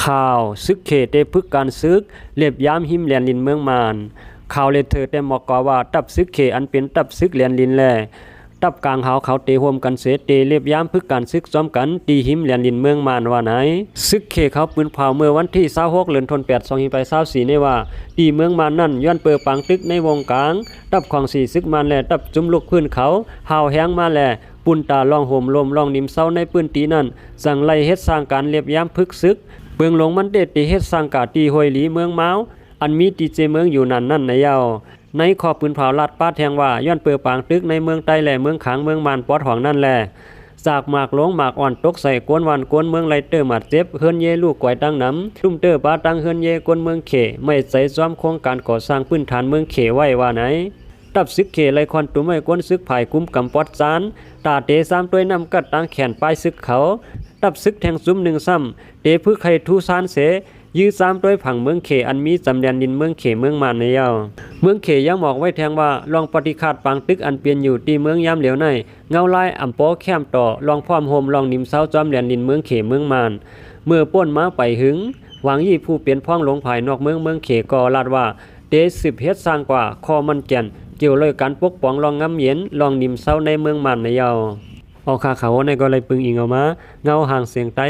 ข่าวซึกเขตได้พึกการซึกเรียบย้ำหิมแลนลินเมืองมานข่าวเลเธอแต่หมอกกว่าตับซึกเขอันเป็นตับซึกแลนลินแลตับกลางหาวเขาเตห่วมกันเสเตเรียบย้ำพึกการซึกซ้อมกันตีหิมแลนลินเมืองมานว่าไหนซึกเขเขาปืนเผาเมื่อวันที่26เดือนธันวาคม2524ในว่าตีเมืองมานนั่นย้อนเปิดปังตึกในวงกลางตับของสีซึกมานแลตับจุ่มลุกพื้นเขาหาวแห้งมาแลปุ่นตาลองห่มลมลองนิมเศร้าในปืนตีนั่นสั่งไล่เฮ็ดสร้างการเรียบย้ำพึกซึกเบืองลงมันเด็ดตีเฮ็ดสร้างกาตีห้วยหลีเมืองเมาอันมีตีเจเมืองอยู่นั่นในเยาในขอบปืนเผาลาดป้าแทงว่าย้อนเปิดปางตึกในเมืองใต้แหล่เมืองขางเมืองมานปอดหองนั่นแหละจากหมากหลงหมากอ่อนตกใส่กวนวันกวนเมืองไรเตอร์หมัดเจ็บเฮือนเยลูกก่อยตั้งน้ำทุ่มเตอร์ปาตั้งเฮือนเยกวนเมืองเขไม่ใส่ซ้อมโครงการก่อสร้างพื้นฐานเมืองเขไว้ว่าไหนตับซึกเขไลคอนตุ้มไม่กวนซึกภายคุ้มกำปอดซานตาเตซ้ำตัวนำกัดตั้งแขนปลายซึกเขาตับซึกแทงซุ้มหนึ่งซ้ำเตพึกไข่ทูซานเสยื้อซ้ำด้วยผังเมืองเขอันมีจำแดนดินเมืองเขเมืองมานในเยาเมืองเขยังบอกไว้แทงว่าลองปฏิฆาตปังตึกอันเปลี่ยนอยู่ที่เมืองยามเหลียวในเงาลายอ่ำโปแคมต่อลองพร้อมโฮมลองนิมเศร้าจอมแดนดินเมืองเขเมืองมานเมื่อป้นมาไปหึงหวังยี่ผู้เปลี่ยนพ้องลงภายนอกเมืองเขก็ลาดว่าเตสิบเฮ็ดสร้างกว่าคอมันแก่นเกี่ยวเลยการปกป้องลองงำเย็นลองนิมเศร้าในเมืองมานในเยาออกขาเขาในก็เลยปึงอิงออกมาเงาห่างเสียงไต้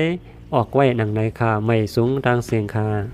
ออกไว้หนังในคาไม่สูงทางเสียงคา